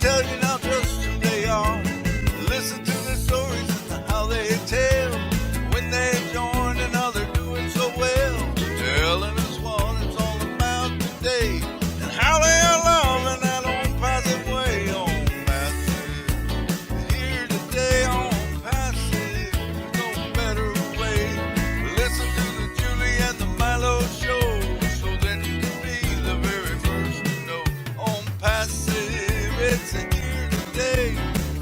tell you now just who they are. Listen to their stories and how they tell when they join and how they're doing so well. Telling us what it's all about today and how they are loving that own passive way. On passive, here today on passive, no better way. Listen to the Julie and the Milo show, so then you can be the very first to know. On passive, it's here today.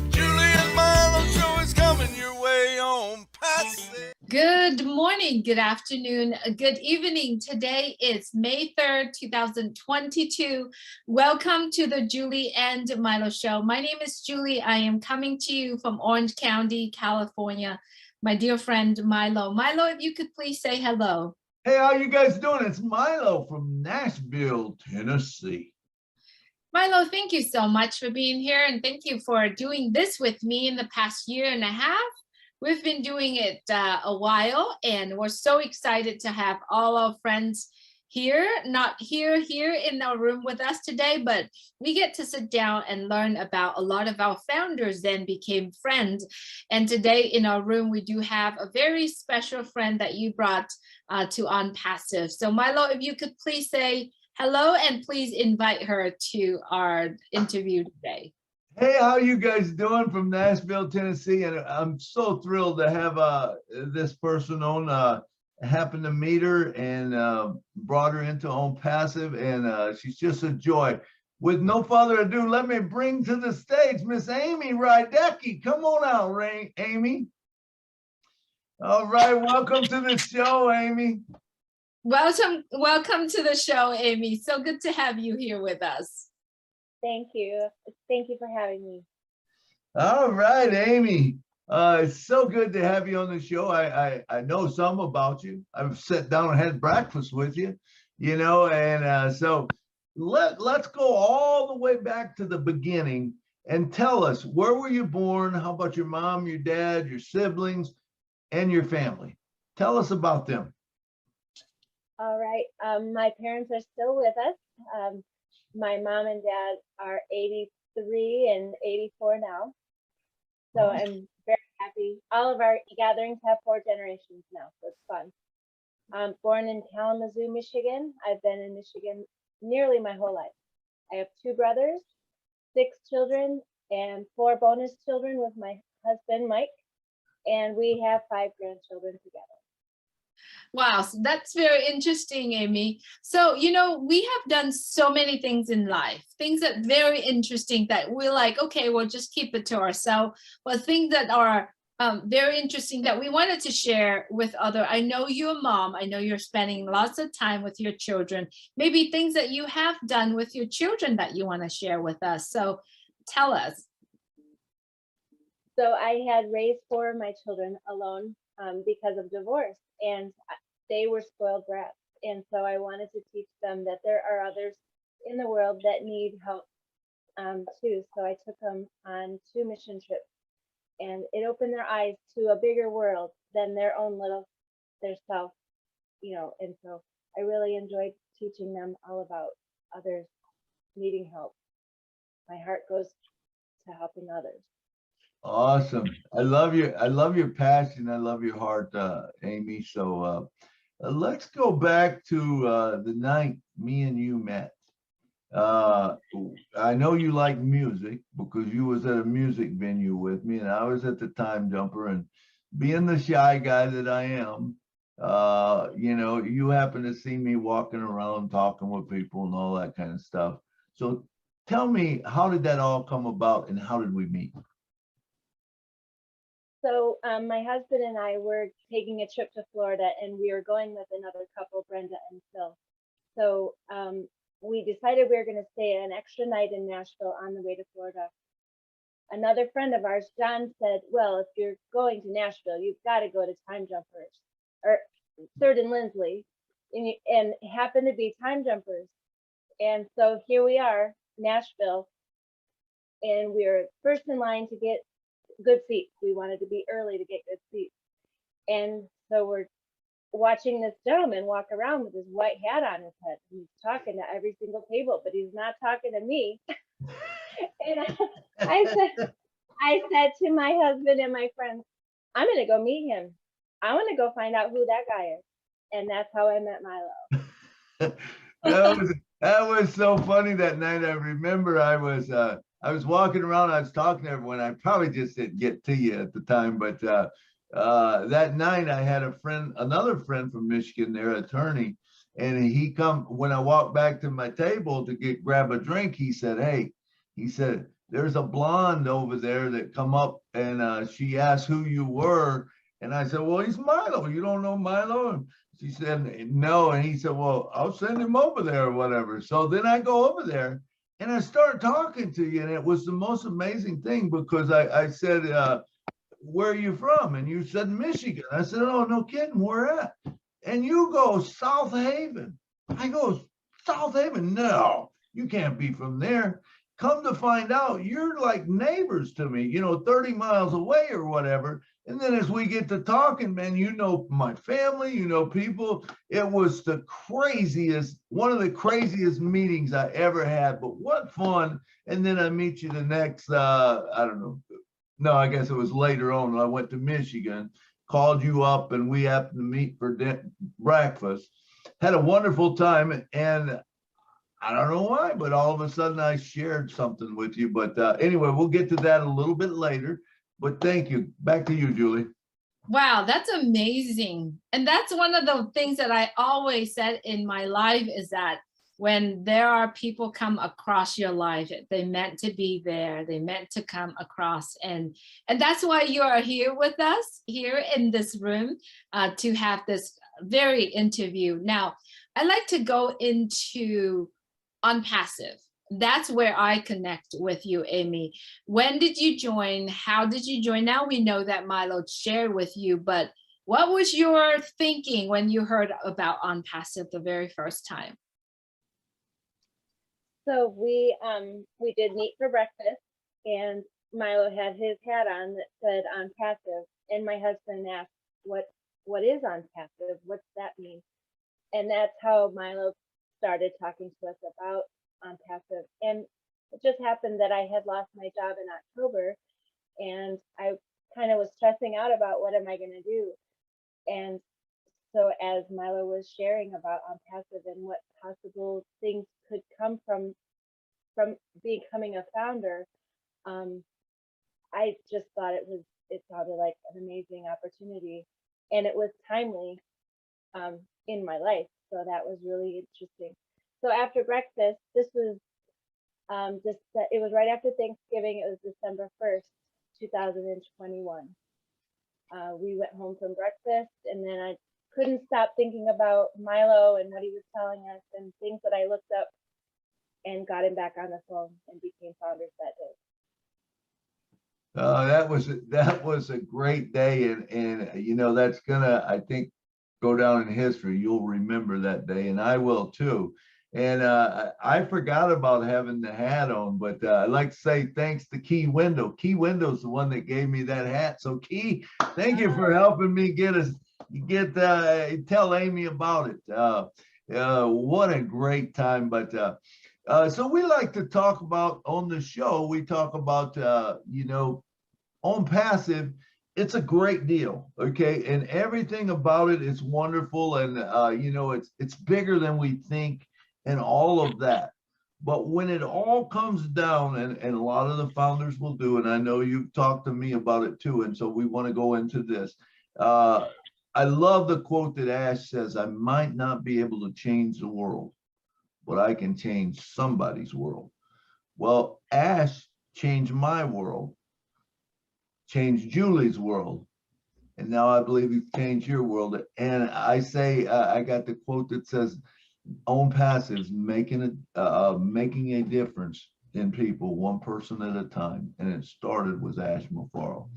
Julie and Milo show is coming your way on passive. Good morning, good afternoon, good evening. Today is May 3rd, 2022. Welcome to the Julie and Milo Show. My name is Julie. I am coming to you from Orange County, California. My dear friend, Milo. Milo, if you could please say hello. Hey, how you guys doing? It's Milo from Nashville, Tennessee. Milo, thank you so much for being here, and thank you for doing this with me in the past year and a half. We've been doing it a while, and we're so excited to have all our friends here, not here in our room with us today, but we get to sit down and learn about a lot of our founders then became friends. And today in our room, we do have a very special friend that you brought to ONPASSIVE. So Milo, if you could please say hello and please invite her to our interview today. Hey, how you guys doing from Nashville, Tennessee? And I'm so thrilled to have this person on. Happened to meet her and brought her into ONPASSIVE, and she's just a joy. With no further ado, let me bring to the stage Miss Amy Rydecki. Come on out, Amy. All right, welcome to the show, Amy. Welcome to the show, Amy. So good to have you here with us. Thank you. Thank you for having me. All right, Amy. It's so good to have you on the show. I know some about you. I've sat down and had breakfast with you, you know, and so let's go all the way back to the beginning and tell us, where were you born? How about your mom, your dad, your siblings, and your family? Tell us about them. All right. My parents are still with us. My mom and dad are 83 and 84 now. So I'm very happy. All of our gatherings have 4 generations now, so it's fun. Born in Kalamazoo, Michigan. I've been in Michigan nearly my whole life. I have 2 brothers, 6 children, and 4 bonus children with my husband, Mike. And we have 5 grandchildren together. Wow, so that's very interesting, Amy. So, you know, we have done so many things in life, things that very interesting that we're like, okay, we'll just keep it to ourselves. But things that are very interesting that we wanted to share with other. I know you're a mom. I know you're spending lots of time with your children. Maybe things that you have done with your children that you want to share with us. So tell us. So I had raised 4 of my children alone because of divorce, and they were spoiled brats. And so I wanted to teach them that there are others in the world that need help too. So I took them on 2 mission trips, and it opened their eyes to a bigger world than their own little, their self, you know. And so I really enjoyed teaching them all about others needing help. My heart goes to helping others. Awesome. I love your passion. I love your heart, Amy. So let's go back to the night me and you met. I know you like music because you was at a music venue with me, and I was at the Time Jumper, and being the shy guy that I am, you know, you happen to see me walking around talking with people and all that kind of stuff. So tell me, how did that all come about and how did we meet? So my husband and I were taking a trip to Florida, and we were going with another couple, Brenda and Phil. So we decided we were going to stay an extra night in Nashville on the way to Florida. Another friend of ours, John, said, well, if you're going to Nashville, you've got to go to Time Jumpers, or 3rd and Lindsley, and it happened to be Time Jumpers. And so here we are, Nashville, and we were first in line to get good seats. We wanted to be early to get good seats. And so we're watching this gentleman walk around with his white hat on his head. He's talking to every single table, but he's not talking to me. And I said to my husband and my friends, I'm gonna go meet him. I want to go find out who that guy is. And that's how I met Milo. that was so funny that night. I remember I was walking around, I was talking to everyone. I probably just didn't get to you at the time, but that night I had another friend from Michigan, their attorney, and he come when I walked back to my table to grab a drink. He said, "Hey," he said, "there's a blonde over there that come up and she asked who you were." And I said, "Well, he's Milo. You don't know Milo?" And she said, "No." And he said, "Well, I'll send him over there or whatever." So then I go over there and I start talking to you. And it was the most amazing thing because I said, "Where are you from?" And you said, "Michigan." I said, "Oh, no kidding. Where at?" And you go, "South Haven." I go, "South Haven? No, you can't be from there." Come to find out, you're like neighbors to me, 30 miles away or whatever. And then as we get to talking, man, you know my family, people. It was one of the craziest meetings I ever had, but what fun. And then I meet you the next, I don't know. No, I guess it was later on. I went to Michigan, called you up, and we happened to meet for breakfast. Had a wonderful time, and I don't know why, but all of a sudden I shared something with you. But anyway, we'll get to that a little bit later. But thank you. Back to you, Julie. Wow, that's amazing. And that's one of the things that I always said in my life is that when there are people come across your life, they meant to be there, they meant to come across. And that's why you are here with us here in this room to have this very interview. Now, I like to go into ONPASSIVE. That's where I connect with you, Amy. When did you join? How did you join? Now we know that Milo shared with you, but what was your thinking when you heard about ONPASSIVE the very first time? So we did meet for breakfast, and Milo had his hat on that said ONPASSIVE, and my husband asked, what is ONPASSIVE? What's that mean? And that's how Milo started talking to us about ONPASSIVE. And it just happened that I had lost my job in October, and I kind of was stressing out about what am I going to do. And so as Milo was sharing about ONPASSIVE and what possible things could come from becoming a founder, I just thought it sounded like an amazing opportunity, and it was timely in my life. So that was really interesting. So after breakfast, this was it was right after Thanksgiving. It was December 1st, 2021. We went home from breakfast, and then I couldn't stop thinking about Milo and what he was telling us and things that I looked up, and got him back on the phone and became founders that day. That was a great day, and that's gonna, I think, go down in history. You'll remember that day, and I will too. And I forgot about having the hat on, but I'd like to say thanks to Key Window. Key Window's the one that gave me that hat. So Key, thank you for helping me tell Amy about it. What a great time. But so we like to talk about on the show, we talk about, ONPASSIVE. It's a great deal, okay? And everything about it is wonderful. And, it's bigger than we think and all of that. But when it all comes down, and a lot of the founders will do, and I know you've talked to me about it too, and so we want to go into this. I love the quote that Ash says, "I might not be able to change the world, but I can change somebody's world." Well, Ash changed my world, changed Julie's world, and now I believe you've changed your world. And I say, I got the quote that says, ONPASSIVE's making a difference in people one person at a time, and it started with Ash Mufaro.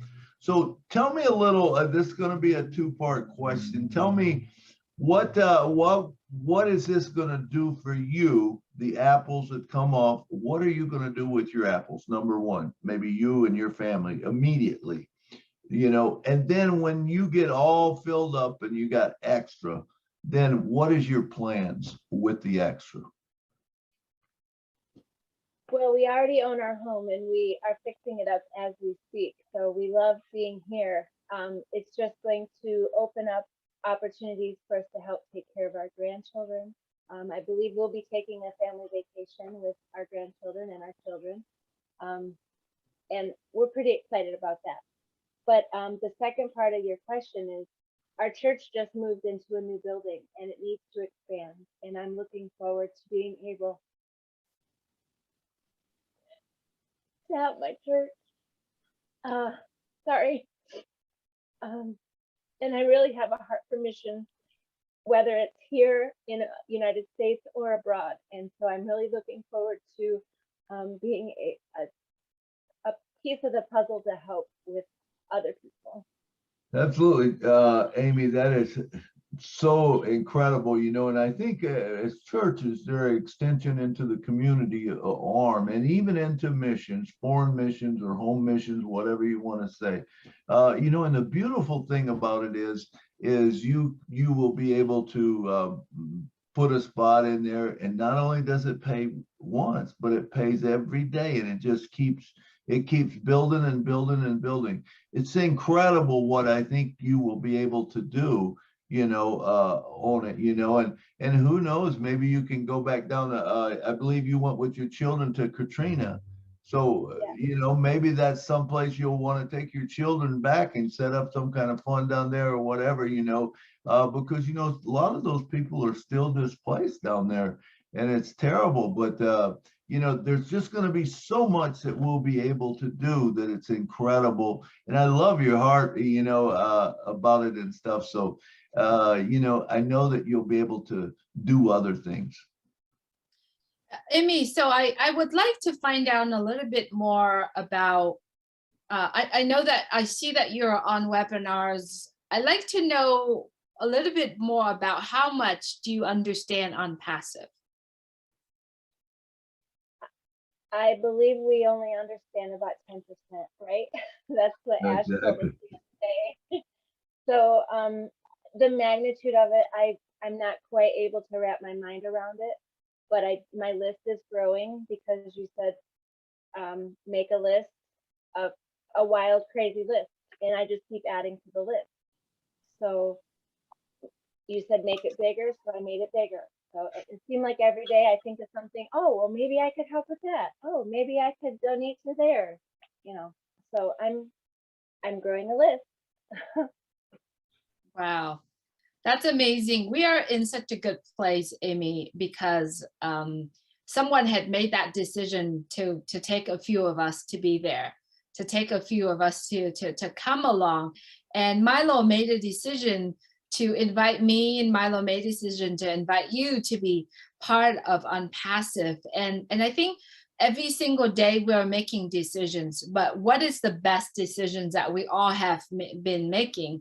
So tell me a little. This is going to be a two-part question. Tell me what is this going to do for you? The apples that come off. What are you going to do with your apples? Number one, maybe you and your family immediately. And then when you get all filled up and you got extra, then what is your plans with the extra? Well, we already own our home and we are fixing it up as we speak. So we love being here. It's just going to open up opportunities for us to help take care of our grandchildren. I believe we'll be taking a family vacation with our grandchildren and our children. And we're pretty excited about that. But the second part of your question is, our church just moved into a new building and it needs to expand. And I'm looking forward to being able to have my church. Sorry. And I really have a heart for mission, whether it's here in the United States or abroad. And so I'm really looking forward to being a piece of the puzzle to help with other people. Absolutely, Amy, that is so incredible, you know, and I think as churches, they're an extension into the community arm and even into missions, foreign missions or home missions, whatever you want to say. You know, and the beautiful thing about it is you will be able to put a spot in there, and not only does it pay once, but it pays every day, and it just keeps building and building and building. It's incredible what I think you will be able to do, you know, on it, you know, and who knows, maybe you can go back down to, I believe you went with your children to Katrina. So, you know, maybe that's someplace you'll want to take your children back and set up some kind of fun down there or whatever, you know, because, you know, a lot of those people are still displaced down there and it's terrible. But, you know, there's just going to be so much that we'll be able to do that it's incredible. And I love your heart, you know, about it and stuff. So, you know, I know that you'll be able to do other things. Amy, so I would like to find out a little bit more about, I know that I see that you're on webinars. I'd like to know a little bit more about how much do you understand ONPASSIVE? I believe we only understand about 10%, right? That's what Ash told us today. So the magnitude of it, I'm not quite able to wrap my mind around it, but my list is growing because you said make a list of a wild, crazy list, and I just keep adding to the list. So you said make it bigger, so I made it bigger. So it seemed like every day I think of something, oh, well, maybe I could help with that. Oh, maybe I could donate to there, you know. So I'm growing a list. Wow, that's amazing. We are in such a good place, Amy, because someone had made that decision to take a few of us to be there, to take a few of us to come along. And Milo made a decision to invite me, and Milo made a decision to invite you to be part of ONPASSIVE. And I think every single day we're making decisions, but what is the best decisions that we all have been making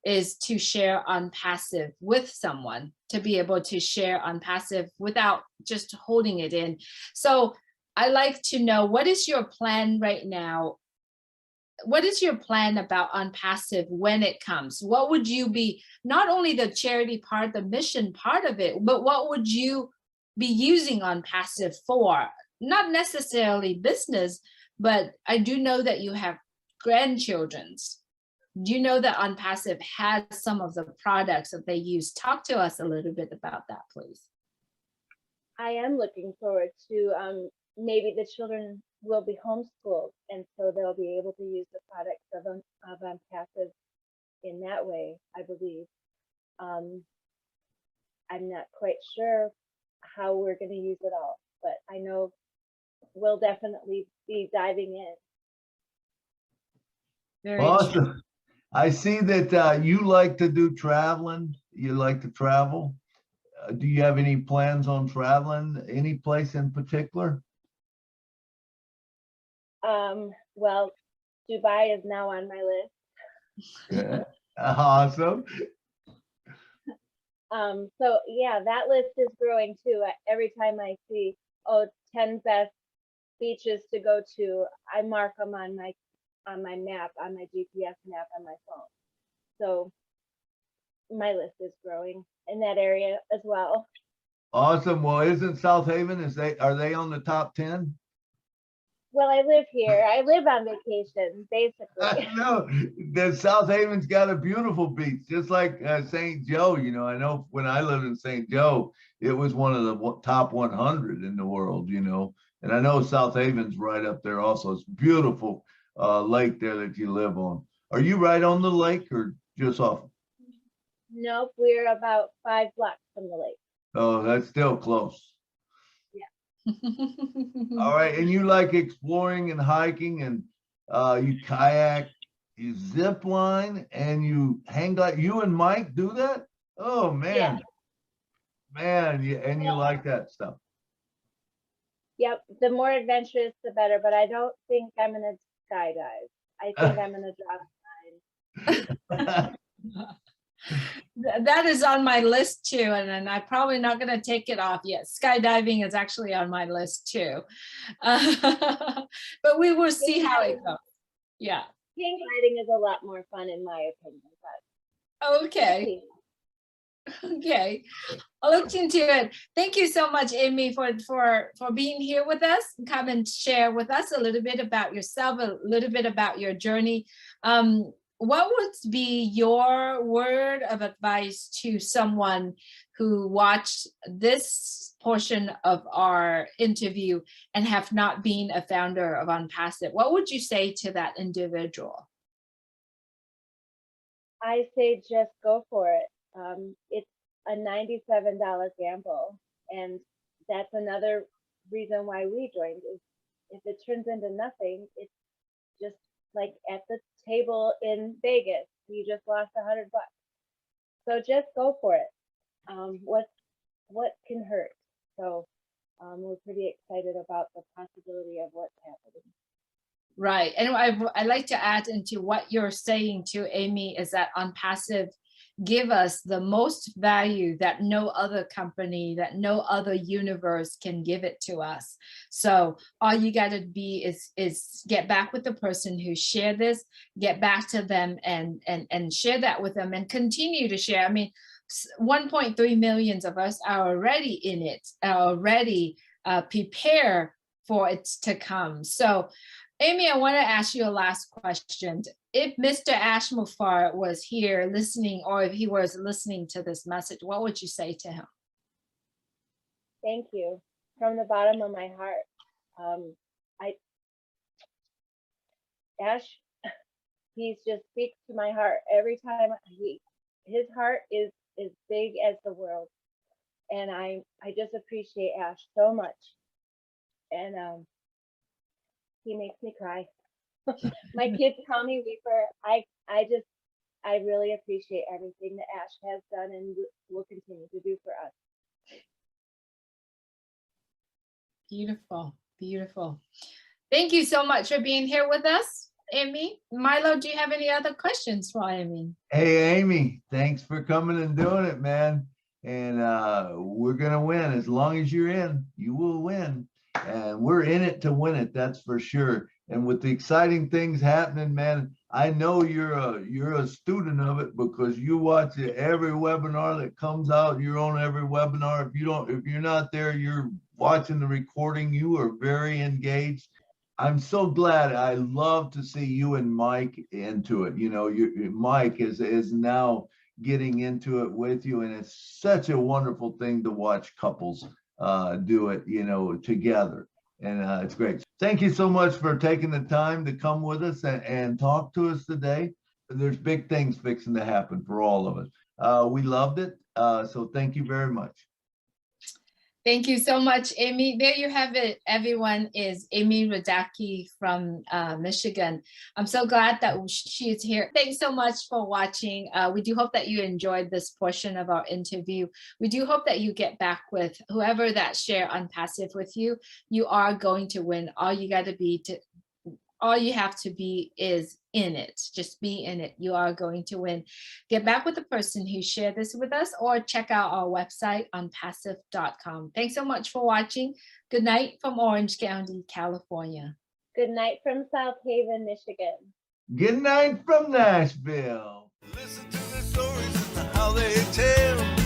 is to share ONPASSIVE with someone, to be able to share ONPASSIVE without just holding it in. So I like to know, what is your plan right now? What is your plan about ONPASSIVE when it comes? What would you be, not only the charity part, the mission part of it, but what would you be using ONPASSIVE for? Not necessarily business, but I do know that you have grandchildren's. Do you know that ONPASSIVE has some of the products that they use? Talk to us a little bit about that, please. I am looking forward to maybe the children will be homeschooled, and so they'll be able to use the products of ONPASSIVE in that way, I believe. I'm not quite sure how we're going to use it all, but I know we'll definitely be diving in. Very Awesome. true. I see that you like to do traveling. You like to travel. Do you have any plans on traveling? Any place in particular? Well, Dubai is now on my list. Yeah. Awesome. So yeah, that list is growing too. Every time I see, 10 best beaches to go to, I mark them on my map, on my GPS map on my phone. So my list is growing in that area as well. Awesome. Well, isn't South Haven, are they on the top 10? Well, I live here. I live on vacation, basically. I know that South Haven's got a beautiful beach, just like St. Joe. You know, I know when I lived in St. Joe, it was one of the top 100 in the world, you know. And I know South Haven's right up there also. It's beautiful lake there that you live on. Are you right on the lake or just off? Nope, we're about 5 blocks from the lake. Oh, that's still close. All right, and you like exploring and hiking, and you kayak, you zip line, and you hang glide. You and Mike do that? Oh man, man, and you like that stuff. Yep, the more adventurous, the better. But I don't think I'm gonna skydive. I think I'm gonna drop mine. That is on my list too, and I'm probably not going to take it off yet. Skydiving is actually on my list too, but we will see how it goes. Yeah. Hang gliding is a lot more fun, in my opinion. But Okay. Okay. I'll look into it. Thank you so much, Amy, for being here with us. Come and share with us a little bit about yourself, a little bit about your journey. What would be your word of advice to someone who watched this portion of our interview and have not been a founder of ONPASSIVE? What would you say to that individual? I say just go for it. It's a $97 gamble, and that's another reason why we joined. Is if it turns into nothing, it's just like at the table in Vegas, you just lost $100. So just go for it. What can hurt? So we're pretty excited about the possibility of what's happening. Right, and I'd like to add into what you're saying to Amy is that ONPASSIVE give us the most value that no other company, that no other universe can give it to us. So all you got to be is get back with the person who shared this, get back to them and share that with them and continue to share. I mean, 1.3 million of us are already in it, are already prepare for it to come. So Amy, I want to ask you a last question. If Mr. Ashmufar was here listening, or if he was listening to this message, what would you say to him? Thank you from the bottom of my heart. Ash, he just speaks to my heart every time. His heart is as big as the world, and I just appreciate Ash so much. And he makes me cry. My kids call me Weeper. I really appreciate everything that Ash has done and will continue to do for us. Beautiful, beautiful. Thank you so much for being here with us, Amy. Milo, do you have any other questions for Amy? Hey, Amy, thanks for coming and doing it, man. And we're gonna win. As long as you're in, you will win. And we're in it to win it, that's for sure. And with the exciting things happening, man, I know you're a student of it because you watch every webinar that comes out. You're on every webinar. If you're not there, you're watching the recording. You are very engaged. I'm so glad. I love to see you and Mike into it. You know, Mike is now getting into it with you, and it's such a wonderful thing to watch couples do it, you know, together. And it's great. Thank you so much for taking the time to come with us and talk to us today. There's big things fixing to happen for all of us. We loved it. So thank you very much. Thank you so much, Amy. There you have it, everyone, is Amy Rydecki from Michigan. I'm so glad that she is here. Thanks so much for watching. We do hope that you enjoyed this portion of our interview. We do hope that you get back with whoever that share ONPASSIVE with you. You are going to win. All you have to be is in it. Just be in it. You are going to win. Get back with the person who shared this with us, or check out our website onpassive.com. Thanks so much for watching. Good night from Orange County, California. Good night from South Haven, Michigan. Good night from Nashville. Listen to the stories and how they tell.